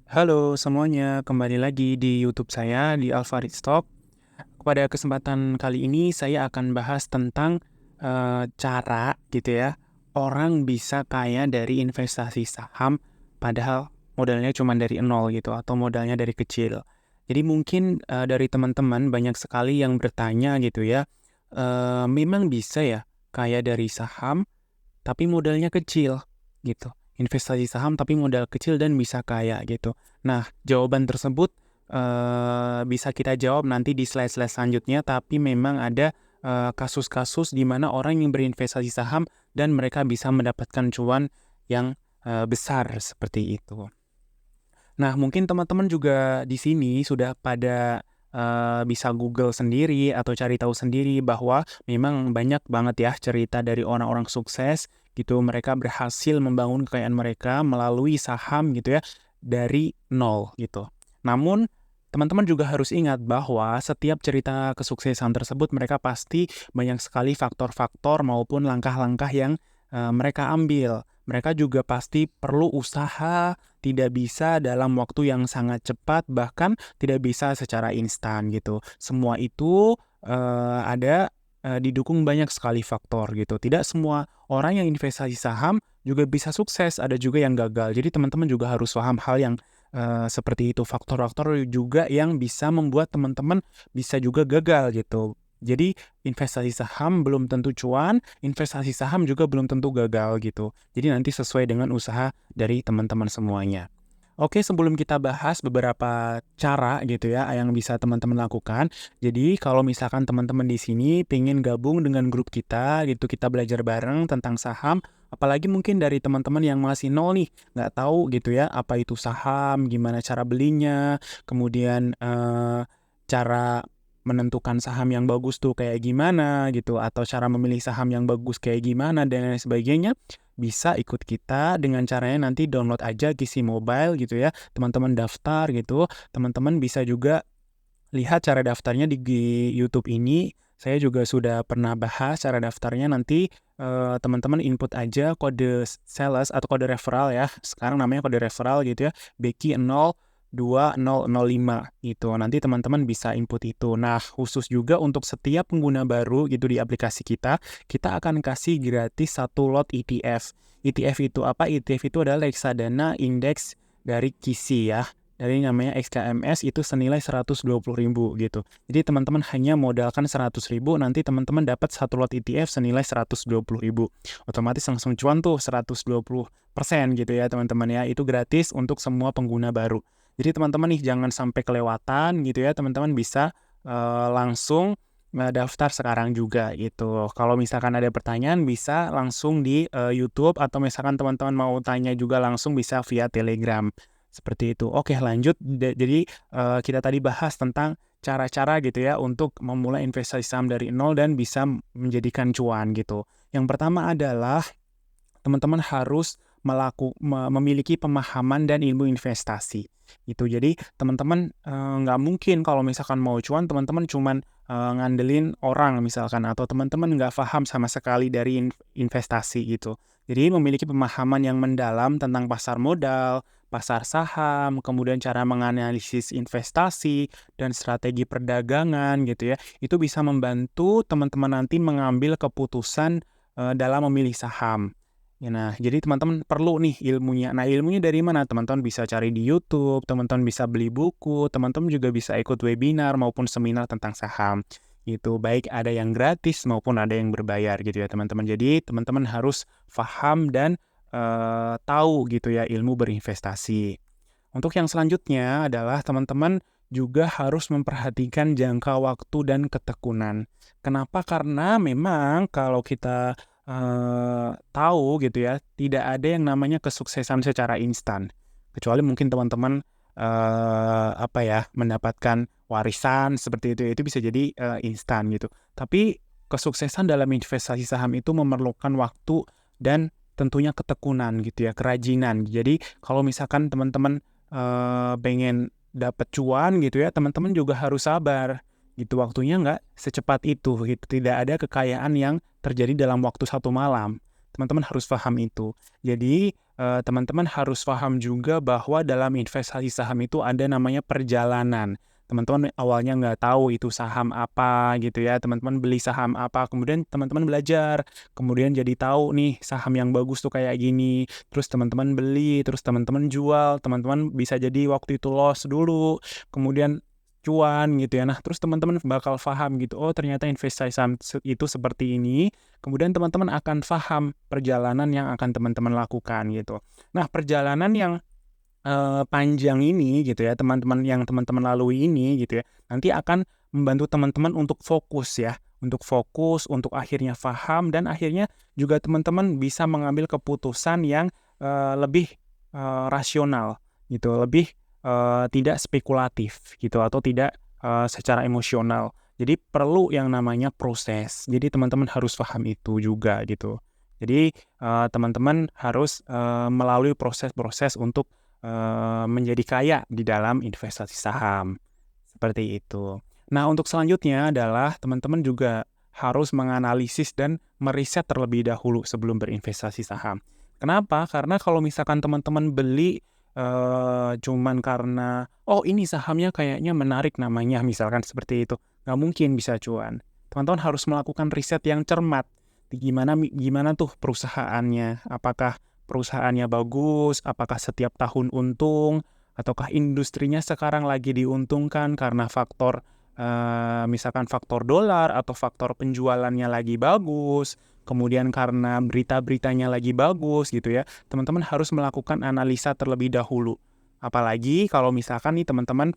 Halo semuanya, kembali lagi di YouTube saya di Alfarid Stock. Pada kesempatan kali ini saya akan bahas tentang cara gitu ya, orang bisa kaya dari investasi saham padahal modalnya cuma dari nol gitu atau modalnya dari kecil. Jadi mungkin dari teman-teman banyak sekali yang bertanya gitu ya, memang bisa ya kaya dari saham tapi modalnya kecil, gitu. Investasi saham tapi modal kecil dan bisa kaya gitu. Nah, jawaban tersebut bisa kita jawab nanti di slide-slide selanjutnya, tapi memang ada kasus-kasus di mana orang yang berinvestasi saham dan mereka bisa mendapatkan cuan yang besar seperti itu. Nah, mungkin teman-teman juga di sini sudah pada bisa Google sendiri atau cari tahu sendiri bahwa memang banyak banget ya cerita dari orang-orang sukses gitu. Mereka berhasil membangun kekayaan mereka melalui saham gitu ya dari nol gitu. Namun teman-teman juga harus ingat bahwa setiap cerita kesuksesan tersebut mereka pasti banyak sekali faktor-faktor maupun langkah-langkah yang mereka ambil. Mereka juga pasti perlu usaha, tidak bisa dalam waktu yang sangat cepat, bahkan tidak bisa secara instan gitu. Semua itu ada didukung banyak sekali faktor gitu. Tidak semua orang yang investasi saham juga bisa sukses, ada juga yang gagal. Jadi teman-teman juga harus paham hal yang seperti itu. Faktor-faktor juga yang bisa membuat teman-teman bisa juga gagal gitu. Jadi investasi saham belum tentu cuan, investasi saham juga belum tentu gagal gitu. Jadi nanti sesuai dengan usaha dari teman-teman semuanya. Oke, sebelum kita bahas beberapa cara gitu ya yang bisa teman-teman lakukan. Jadi kalau misalkan teman-teman di sini pengen gabung dengan grup kita gitu, kita belajar bareng tentang saham, apalagi mungkin dari teman-teman yang masih nol nih, nggak tahu gitu ya apa itu saham, gimana cara belinya, kemudian cara menentukan saham yang bagus tuh kayak gimana gitu, atau cara memilih saham yang bagus kayak gimana dan lain sebagainya. Bisa ikut kita dengan caranya nanti download aja Kisi Mobile gitu ya, teman-teman daftar gitu, teman-teman bisa juga lihat cara daftarnya di YouTube ini. Saya juga sudah pernah bahas cara daftarnya, nanti teman-teman input aja kode sales atau kode referral ya, sekarang namanya kode referral gitu ya, Beki 02005 gitu, nanti teman-teman bisa input itu. Nah, khusus juga untuk setiap pengguna baru gitu di aplikasi kita, kita akan kasih gratis satu lot ETF. ETF itu apa? ETF itu adalah reksadana indeks dari Kisi ya, dari namanya XKMS, itu senilai 120.000 gitu. Jadi teman-teman hanya modalkan 100.000, nanti teman-teman dapat satu lot ETF senilai 120.000. Otomatis langsung cuan tuh 120% gitu ya teman-teman ya. Itu gratis untuk semua pengguna baru. Jadi teman-teman nih jangan sampai kelewatan gitu ya. Teman-teman bisa langsung daftar sekarang juga gitu. Kalau misalkan ada pertanyaan bisa langsung di YouTube, atau misalkan teman-teman mau tanya juga langsung bisa via Telegram. Seperti itu. Oke, lanjut. Jadi kita tadi bahas tentang cara-cara gitu ya untuk memulai investasi saham dari nol dan bisa menjadikan cuan gitu. Yang pertama adalah teman-teman harus memiliki pemahaman dan ilmu investasi gitu. Jadi teman-teman nggak mungkin kalau misalkan mau cuan teman-teman cuman ngandelin orang misalkan, atau teman-teman nggak paham sama sekali dari investasi gitu. Jadi memiliki pemahaman yang mendalam tentang pasar modal, pasar saham, kemudian cara menganalisis investasi dan strategi perdagangan gitu ya. Itu bisa membantu teman-teman nanti mengambil keputusan dalam memilih saham. Ya, nah, jadi teman-teman perlu nih ilmunya. Nah, ilmunya dari mana? Teman-teman bisa cari di YouTube, teman-teman bisa beli buku, teman-teman juga bisa ikut webinar maupun seminar tentang saham. Gitu, baik ada yang gratis maupun ada yang berbayar gitu ya, teman-teman. Jadi, teman-teman harus paham dan tahu gitu ya ilmu berinvestasi. Untuk yang selanjutnya adalah teman-teman juga harus memperhatikan jangka waktu dan ketekunan. Kenapa? Karena memang kalau kita tahu gitu ya, tidak ada yang namanya kesuksesan secara instan. Kecuali mungkin teman-teman mendapatkan warisan seperti itu bisa jadi instan gitu. Tapi kesuksesan dalam investasi saham itu memerlukan waktu dan tentunya ketekunan gitu ya, kerajinan. Jadi kalau misalkan teman-teman pengen dapat cuan gitu ya, teman-teman juga harus sabar gitu, waktunya nggak secepat itu gitu. Tidak ada kekayaan yang terjadi dalam waktu satu malam. Teman-teman harus paham itu. Jadi teman-teman harus paham juga bahwa dalam investasi saham itu ada namanya perjalanan. Teman-teman awalnya nggak tahu itu saham apa gitu ya, teman-teman beli saham apa, kemudian teman-teman belajar, kemudian jadi tahu nih saham yang bagus tuh kayak gini, terus teman-teman beli, terus teman-teman jual, teman-teman bisa jadi waktu itu loss dulu, kemudian cuan gitu ya. Nah, terus teman-teman bakal paham gitu, oh ternyata investasi saham itu seperti ini, kemudian teman-teman akan paham perjalanan yang akan teman-teman lakukan gitu. Nah, perjalanan yang panjang ini gitu ya, teman-teman lalui ini gitu ya, nanti akan membantu teman-teman untuk fokus ya, untuk akhirnya paham dan akhirnya juga teman-teman bisa mengambil keputusan yang lebih rasional gitu, lebih tidak spekulatif gitu atau tidak secara emosional. Jadi perlu yang namanya proses. Jadi teman-teman harus paham itu juga gitu. Jadi teman-teman harus melalui proses-proses untuk menjadi kaya di dalam investasi saham, seperti itu. Nah, untuk selanjutnya adalah teman-teman juga harus menganalisis dan meriset terlebih dahulu sebelum berinvestasi saham. Kenapa? Karena kalau misalkan teman-teman beli cuman karena, oh ini sahamnya kayaknya menarik namanya, misalkan seperti itu, nggak mungkin bisa cuan. Teman-teman harus melakukan riset yang cermat. Gimana gimana tuh perusahaannya? Apakah perusahaannya bagus, apakah setiap tahun untung, ataukah industrinya sekarang lagi diuntungkan karena faktor misalkan faktor dolar atau faktor penjualannya lagi bagus, kemudian karena berita-beritanya lagi bagus gitu ya. Teman-teman harus melakukan analisa terlebih dahulu. Apalagi kalau misalkan nih teman-teman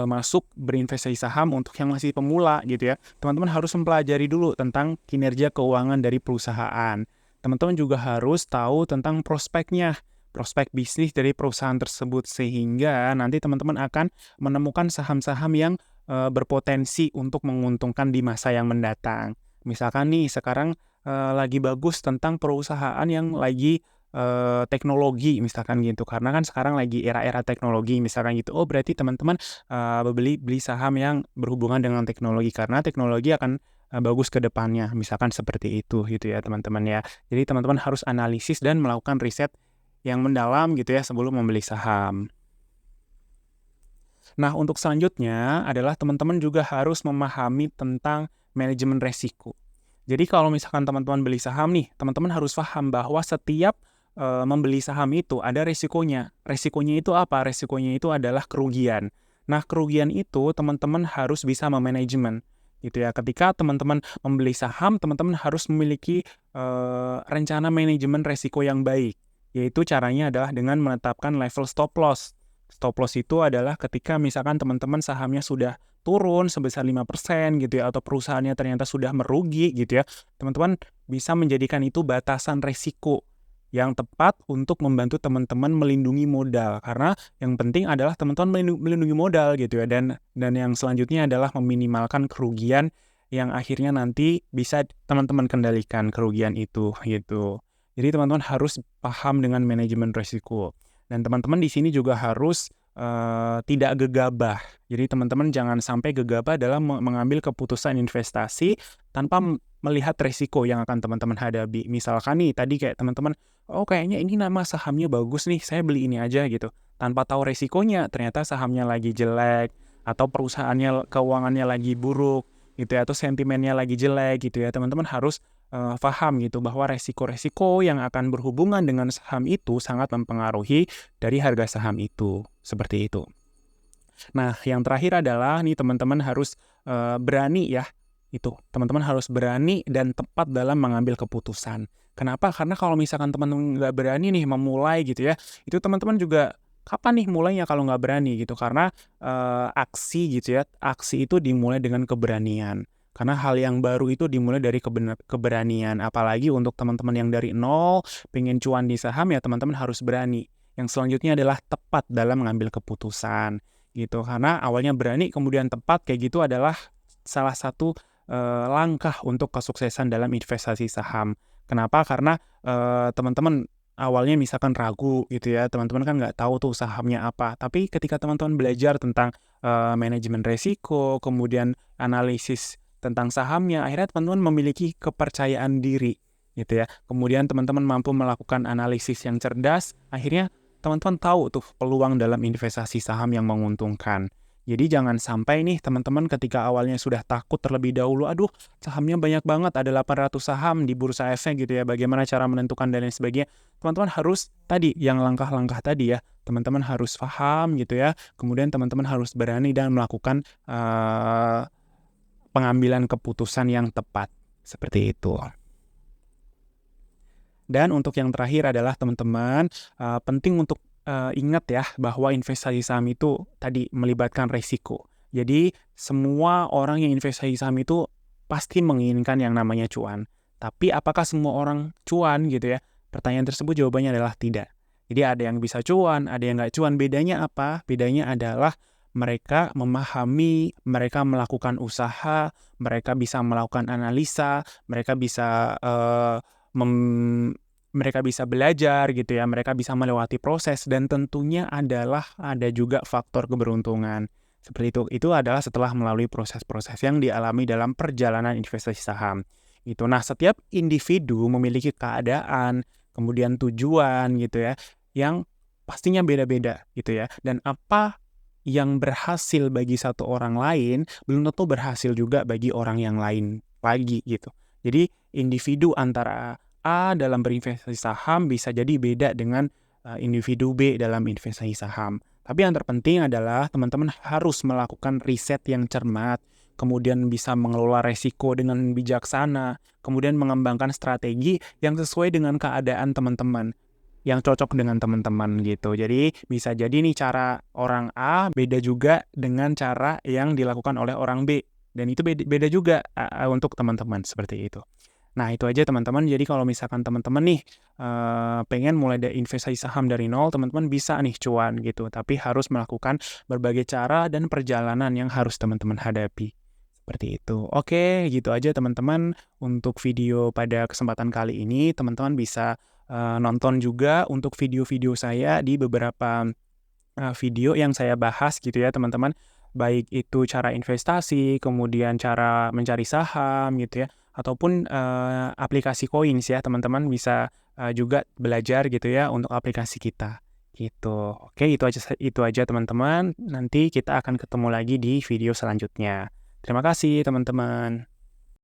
masuk berinvestasi saham untuk yang masih pemula gitu ya. Teman-teman harus mempelajari dulu tentang kinerja keuangan dari perusahaan. Teman-teman juga harus tahu tentang prospeknya, prospek bisnis dari perusahaan tersebut sehingga nanti teman-teman akan menemukan saham-saham yang berpotensi untuk menguntungkan di masa yang mendatang. Misalkan nih sekarang lagi bagus tentang perusahaan yang lagi teknologi misalkan gitu, karena kan sekarang lagi era-era teknologi misalkan gitu. Oh berarti teman-teman beli saham yang berhubungan dengan teknologi karena teknologi akan bagus ke depannya, misalkan seperti itu gitu ya teman-teman ya. Jadi teman-teman harus analisis dan melakukan riset yang mendalam gitu ya sebelum membeli saham. Nah, untuk selanjutnya adalah teman-teman juga harus memahami tentang manajemen resiko. Jadi kalau misalkan teman-teman beli saham nih, teman-teman harus paham bahwa setiap membeli saham itu ada resikonya. Resikonya itu apa? Resikonya itu adalah kerugian. Nah, kerugian itu teman-teman harus bisa memanajemen gitu ya. Ketika teman-teman membeli saham, teman-teman harus memiliki rencana manajemen resiko yang baik. Yaitu caranya adalah dengan menetapkan level stop loss. Stop loss itu adalah ketika misalkan teman-teman sahamnya sudah turun sebesar 5% gitu ya, atau perusahaannya ternyata sudah merugi gitu ya, teman-teman bisa menjadikan itu batasan resiko yang tepat untuk membantu teman-teman melindungi modal. Karena yang penting adalah teman-teman melindungi modal gitu ya, dan yang selanjutnya adalah meminimalkan kerugian yang akhirnya nanti bisa teman-teman kendalikan kerugian itu gitu. Jadi teman-teman harus paham dengan manajemen resiko. Dan teman-teman di sini juga harus tidak gegabah. Jadi teman-teman jangan sampai gegabah dalam mengambil keputusan investasi tanpa melihat resiko yang akan teman-teman hadapi. Misalkan nih tadi kayak teman-teman, oh kayaknya ini nama sahamnya bagus nih, saya beli ini aja gitu. Tanpa tahu resikonya, ternyata sahamnya lagi jelek, atau perusahaannya keuangannya lagi buruk gitu ya, atau sentimennya lagi jelek gitu ya. Teman-teman harus paham gitu bahwa resiko-resiko yang akan berhubungan dengan saham itu sangat mempengaruhi dari harga saham itu, seperti itu. Nah, yang terakhir adalah nih teman-teman harus berani ya, itu teman-teman harus berani dan tepat dalam mengambil keputusan. Kenapa? Karena kalau misalkan teman-teman nggak berani nih memulai gitu ya, itu teman-teman juga kapan nih mulainya kalau nggak berani gitu? Karena aksi gitu ya, aksi itu dimulai dengan keberanian. Karena hal yang baru itu dimulai dari keberanian. Apalagi untuk teman-teman yang dari nol, pengen cuan di saham ya teman-teman harus berani. Yang selanjutnya adalah tepat dalam mengambil keputusan gitu. Karena awalnya berani kemudian tepat kayak gitu adalah salah satu langkah untuk kesuksesan dalam investasi saham. Kenapa? Karena teman-teman awalnya misalkan ragu gitu ya, teman-teman kan nggak tahu tuh sahamnya apa. Tapi ketika teman-teman belajar tentang manajemen resiko, kemudian analisis tentang sahamnya, akhirnya teman-teman memiliki kepercayaan diri gitu ya. Kemudian teman-teman mampu melakukan analisis yang cerdas, akhirnya teman-teman tahu tuh peluang dalam investasi saham yang menguntungkan. Jadi jangan sampai nih teman-teman ketika awalnya sudah takut terlebih dahulu, aduh sahamnya banyak banget, ada 800 saham di bursa efek gitu ya, bagaimana cara menentukan dan lain sebagainya. Teman-teman harus tadi, yang langkah-langkah tadi ya, teman-teman harus paham gitu ya, kemudian teman-teman harus berani dan melakukan pengambilan keputusan yang tepat, seperti itu. Dan untuk yang terakhir adalah teman-teman, penting untuk ingat ya bahwa investasi saham itu tadi melibatkan resiko. Jadi semua orang yang investasi saham itu pasti menginginkan yang namanya cuan. Tapi apakah semua orang cuan gitu ya? Pertanyaan tersebut jawabannya adalah tidak. Jadi ada yang bisa cuan, ada yang nggak cuan. Bedanya apa? Bedanya adalah mereka memahami, mereka melakukan usaha, mereka bisa melakukan analisa, mereka bisa mereka bisa belajar gitu ya, mereka bisa melewati proses, dan tentunya adalah ada juga faktor keberuntungan. Seperti itu. Itu adalah setelah melalui proses-proses yang dialami dalam perjalanan investasi saham. Itu. Nah, setiap individu memiliki keadaan, kemudian tujuan gitu ya, yang pastinya beda-beda gitu ya. Dan apa yang berhasil bagi satu orang lain belum tentu berhasil juga bagi orang yang lain lagi gitu. Jadi individu antara A dalam berinvestasi saham bisa jadi beda dengan individu B dalam investasi saham. Tapi yang terpenting adalah teman-teman harus melakukan riset yang cermat, kemudian bisa mengelola resiko dengan bijaksana, kemudian mengembangkan strategi yang sesuai dengan keadaan teman-teman, yang cocok dengan teman-teman gitu. Jadi bisa jadi nih cara orang A beda juga dengan cara yang dilakukan oleh orang B. Dan itu beda juga untuk teman-teman, seperti itu. Nah, itu aja teman-teman. Jadi kalau misalkan teman-teman nih pengen mulai dari investasi saham dari nol, teman-teman bisa nih cuan gitu. Tapi harus melakukan berbagai cara dan perjalanan yang harus teman-teman hadapi. Seperti itu. Oke, gitu aja teman-teman untuk video pada kesempatan kali ini. Teman-teman bisa nonton juga untuk video-video saya di beberapa video yang saya bahas gitu ya teman-teman. Baik itu cara investasi, kemudian cara mencari saham gitu ya, ataupun aplikasi Coins ya teman-teman bisa juga belajar gitu ya untuk aplikasi kita gitu. Oke, itu aja teman-teman. Nanti kita akan ketemu lagi di video selanjutnya. Terima kasih teman-teman.